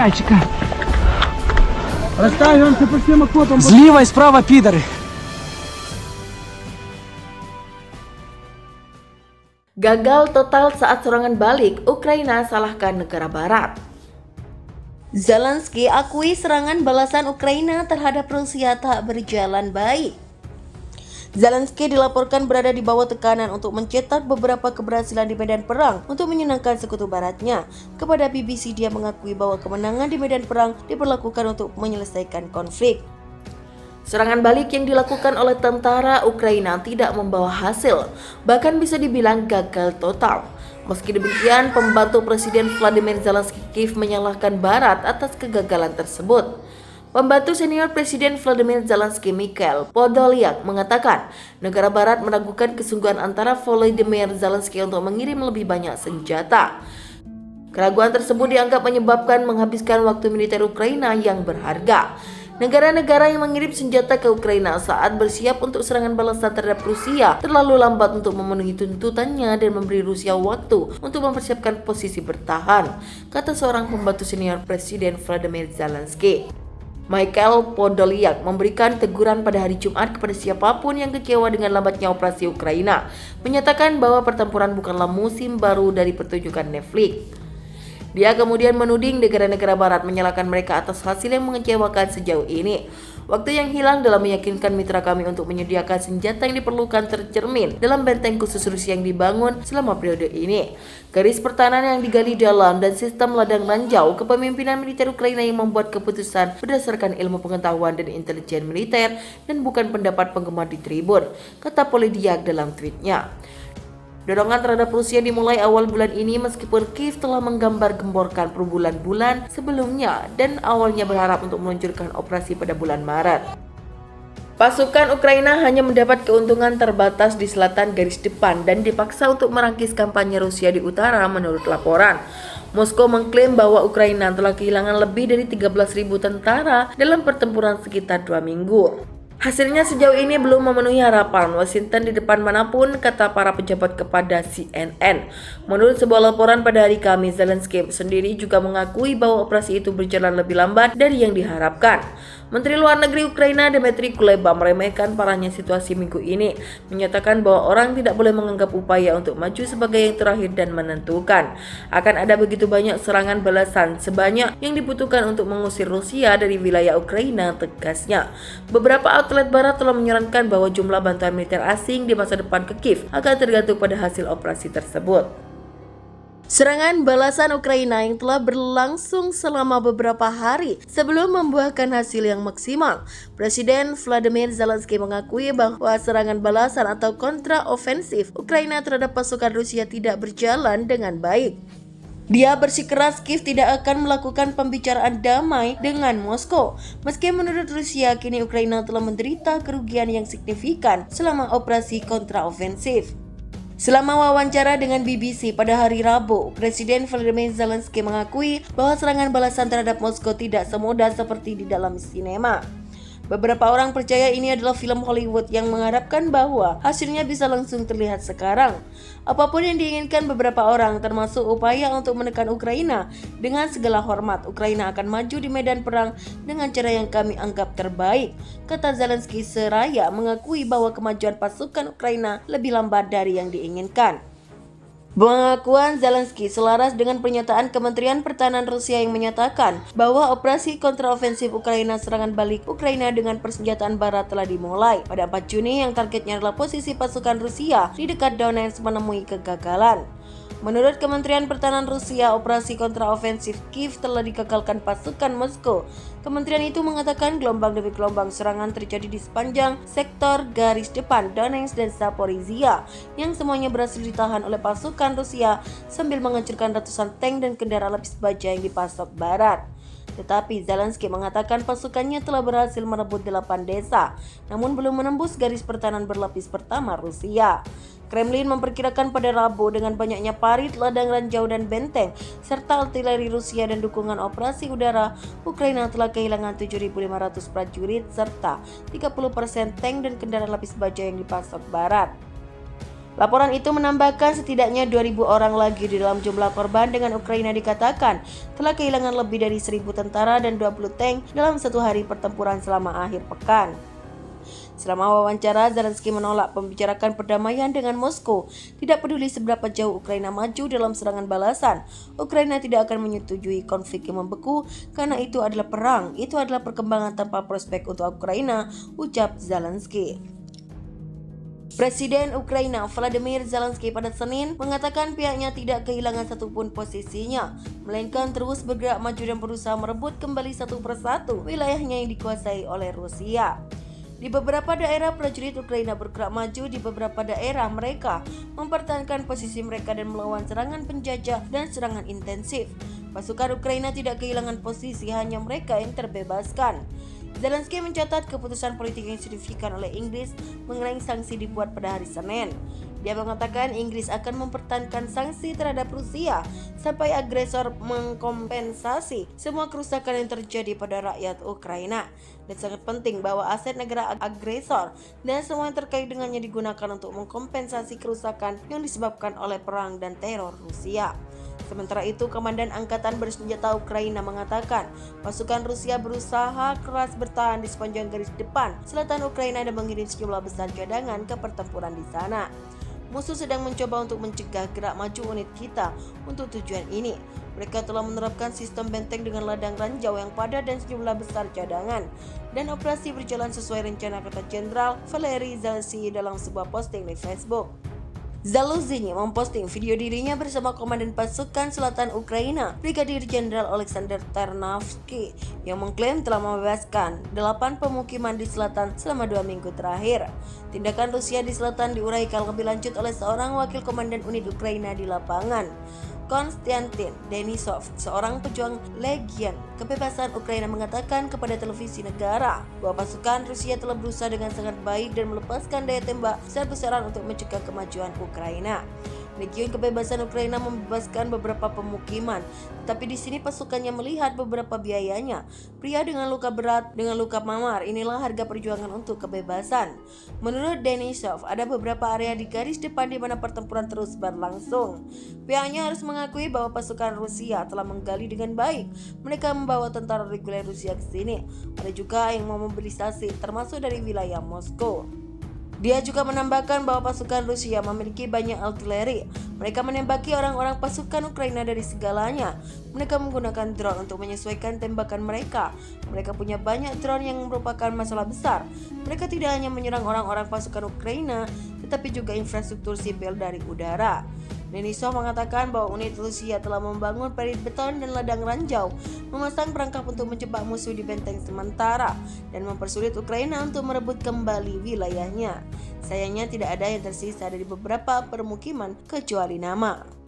мячика. Розтягуємося по всім окопам. Зліва і справа підари. Gagal total saat serangan balik, Ukraina salahkan negara barat. Zelensky akui serangan balasan Ukraina terhadap Rusia tak berjalan baik. Zelensky dilaporkan berada di bawah tekanan untuk mencetak beberapa keberhasilan di medan perang untuk menyenangkan sekutu baratnya. Kepada BBC dia mengakui bahwa kemenangan di medan perang diperlakukan untuk menyelesaikan konflik. Serangan balik yang dilakukan oleh tentara Ukraina tidak membawa hasil, bahkan bisa dibilang gagal total. Meski demikian, pembantu Presiden Vladimir Zelensky Kiev menyalahkan Barat atas kegagalan tersebut. Pembantu senior Presiden Vladimir Zelensky, Mikhail Podolyak, mengatakan negara Barat meragukan kesungguhan antara Volodymyr Zelensky untuk mengirim lebih banyak senjata. Keraguan tersebut dianggap menyebabkan menghabiskan waktu militer Ukraina yang berharga. Negara-negara yang mengirim senjata ke Ukraina saat bersiap untuk serangan balasan terhadap Rusia terlalu lambat untuk memenuhi tuntutannya dan memberi Rusia waktu untuk mempersiapkan posisi bertahan, kata seorang pembantu senior Presiden Vladimir Zelensky. Mikhail Podolyak memberikan teguran pada hari Jumat kepada siapapun yang kecewa dengan lambatnya operasi Ukraina, menyatakan bahwa pertempuran bukanlah musim baru dari pertunjukan Netflix. Dia kemudian menuding negara-negara barat menyalahkan mereka atas hasil yang mengecewakan sejauh ini. Waktu yang hilang dalam meyakinkan mitra kami untuk menyediakan senjata yang diperlukan tercermin dalam benteng khusus Rusia yang dibangun selama periode ini. Garis pertahanan yang digali dalam dan sistem ladang ranjau kepemimpinan militer Ukraina yang membuat keputusan berdasarkan ilmu pengetahuan dan intelijen militer dan bukan pendapat penggemar di tribun, kata Podolyak dalam tweetnya. Dorongan terhadap Rusia dimulai awal bulan ini meskipun Kiev telah menggambar-gemborkan berbulan-bulan sebelumnya dan awalnya berharap untuk meluncurkan operasi pada bulan Maret. Pasukan Ukraina hanya mendapat keuntungan terbatas di selatan garis depan dan dipaksa untuk merangkis kampanye Rusia di utara menurut laporan. Moskow mengklaim bahwa Ukraina telah kehilangan lebih dari 13.000 tentara dalam pertempuran sekitar 2 minggu. Hasilnya sejauh ini belum memenuhi harapan Washington di depan manapun, kata para pejabat kepada CNN. Menurut sebuah laporan pada hari Kamis, Zelensky sendiri juga mengakui bahwa operasi itu berjalan lebih lambat dari yang diharapkan. Menteri Luar Negeri Ukraina Dmytro Kuleba meremehkan parahnya situasi minggu ini, menyatakan bahwa orang tidak boleh menganggap upaya untuk maju sebagai yang terakhir dan menentukan. Akan ada begitu banyak serangan balasan sebanyak yang dibutuhkan untuk mengusir Rusia dari wilayah Ukraina, tegasnya. Beberapa outlet barat telah menyarankan bahwa jumlah bantuan militer asing di masa depan ke Kiev akan tergantung pada hasil operasi tersebut. Serangan balasan Ukraina yang telah berlangsung selama beberapa hari sebelum membuahkan hasil yang maksimal. Presiden Vladimir Zelensky mengakui bahwa serangan balasan atau kontraofensif Ukraina terhadap pasukan Rusia tidak berjalan dengan baik. Dia bersikeras Kiev tidak akan melakukan pembicaraan damai dengan Moskow. Meski menurut Rusia, kini Ukraina telah menderita kerugian yang signifikan selama operasi kontraofensif. Selama wawancara dengan BBC pada hari Rabu, Presiden Volodymyr Zelensky mengakui bahwa serangan balasan terhadap Moskow tidak semudah seperti di dalam sinema. Beberapa orang percaya ini adalah film Hollywood yang mengharapkan bahwa hasilnya bisa langsung terlihat sekarang. Apapun yang diinginkan beberapa orang, termasuk upaya untuk menekan Ukraina, dengan segala hormat, Ukraina akan maju di medan perang dengan cara yang kami anggap terbaik, kata Zelensky seraya mengakui bahwa kemajuan pasukan Ukraina lebih lambat dari yang diinginkan. Pengakuan Zelensky selaras dengan pernyataan Kementerian Pertahanan Rusia yang menyatakan bahwa operasi kontraofensif Ukraina serangan balik Ukraina dengan persenjataan barat telah dimulai pada 4 Juni yang targetnya adalah posisi pasukan Rusia di dekat Donetsk menemui kegagalan. Menurut Kementerian Pertahanan Rusia, operasi kontraofensif Kiev telah digagalkan pasukan Moskow. Kementerian itu mengatakan gelombang demi gelombang serangan terjadi di sepanjang sektor garis depan Donetsk dan Zaporizhia yang semuanya berhasil ditahan oleh pasukan Rusia sambil menghancurkan ratusan tank dan kendaraan lapis baja yang dipasok barat. Tetapi Zelensky mengatakan pasukannya telah berhasil merebut 8 desa, namun belum menembus garis pertahanan berlapis pertama Rusia. Kremlin memperkirakan pada Rabu dengan banyaknya parit, ladang ranjau dan benteng, serta artileri Rusia dan dukungan operasi udara, Ukraina telah kehilangan 7.500 prajurit serta 30% tank dan kendaraan lapis baja yang dipasok barat. Laporan itu menambahkan setidaknya 2.000 orang lagi di dalam jumlah korban, dengan Ukraina dikatakan telah kehilangan lebih dari 1.000 tentara dan 20 tank dalam satu hari pertempuran selama akhir pekan. Selama wawancara, Zelensky menolak membicarakan perdamaian dengan Moskow. Tidak peduli seberapa jauh Ukraina maju dalam serangan balasan, Ukraina tidak akan menyetujui konflik yang membeku karena itu adalah perang, itu adalah perkembangan tanpa prospek untuk Ukraina, ucap Zelensky. Presiden Ukraina Volodymyr Zelensky pada Senin mengatakan pihaknya tidak kehilangan satupun posisinya, melainkan terus bergerak maju dan berusaha merebut kembali satu persatu wilayahnya yang dikuasai oleh Rusia. Di beberapa daerah, prajurit Ukraina bergerak maju. Di beberapa daerah, mereka mempertahankan posisi mereka dan melawan serangan penjajah dan serangan intensif. Pasukan Ukraina tidak kehilangan posisi, hanya mereka yang terbebaskan. Zelensky mencatat keputusan politik yang signifikan oleh Inggris mengenai sanksi dibuat pada hari Senin. Dia mengatakan Inggris akan mempertahankan sanksi terhadap Rusia sampai agresor mengkompensasi semua kerusakan yang terjadi pada rakyat Ukraina. Dan sangat penting bahwa aset negara agresor dan semua yang terkait dengannya digunakan untuk mengkompensasi kerusakan yang disebabkan oleh perang dan teror Rusia. Sementara itu, Komandan Angkatan Bersenjata Ukraina mengatakan pasukan Rusia berusaha keras bertahan di sepanjang garis depan selatan Ukraina dan mengirim sejumlah besar cadangan ke pertempuran di sana. Musuh sedang mencoba untuk mencegah gerak maju unit kita untuk tujuan ini. Mereka telah menerapkan sistem benteng dengan ladang ranjau yang padat dan sejumlah besar cadangan. Dan operasi berjalan sesuai rencana, kata Jenderal Valery Zaluzhnyi dalam sebuah posting di Facebook. Zaluzhnyi memposting video dirinya bersama Komandan Pasukan Selatan Ukraina, Brigadir Jenderal Alexander Tarnavsky, yang mengklaim telah membebaskan 8 pemukiman di selatan selama 2 minggu terakhir. Tindakan Rusia di selatan diuraikan lebih lanjut oleh seorang wakil komandan unit Ukraina di lapangan, Konstantin Denisov, seorang pejuang Legion Kebebasan Ukraina, mengatakan kepada televisi negara bahwa pasukan Rusia telah berusaha dengan sangat baik dan melepaskan daya tembak besar-besaran untuk mencegah kemajuan Ukraina. Legion Kebebasan Ukraina membebaskan beberapa pemukiman, tetapi di sini pasukannya melihat beberapa biayanya. Pria dengan luka berat, dengan luka memar, inilah harga perjuangan untuk kebebasan. Menurut Denisov, ada beberapa area di garis depan di mana pertempuran terus berlangsung. Pihaknya harus mengakui bahwa pasukan Rusia telah menggali dengan baik. Mereka membawa tentara reguler Rusia ke sini. Ada juga yang memobilisasi, termasuk dari wilayah Moskow. Dia juga menambahkan bahwa pasukan Rusia memiliki banyak artileri. Mereka menembaki orang-orang pasukan Ukraina dari segalanya. Mereka menggunakan drone untuk menyesuaikan tembakan mereka. Mereka punya banyak drone yang merupakan masalah besar. Mereka tidak hanya menyerang orang-orang pasukan Ukraina, tetapi juga infrastruktur sipil dari udara. Denisov mengatakan bahwa unit Rusia telah membangun parit beton dan ladang ranjau, memasang perangkap untuk menjebak musuh di benteng sementara, dan mempersulit Ukraina untuk merebut kembali wilayahnya. Sayangnya tidak ada yang tersisa dari beberapa permukiman kecuali nama.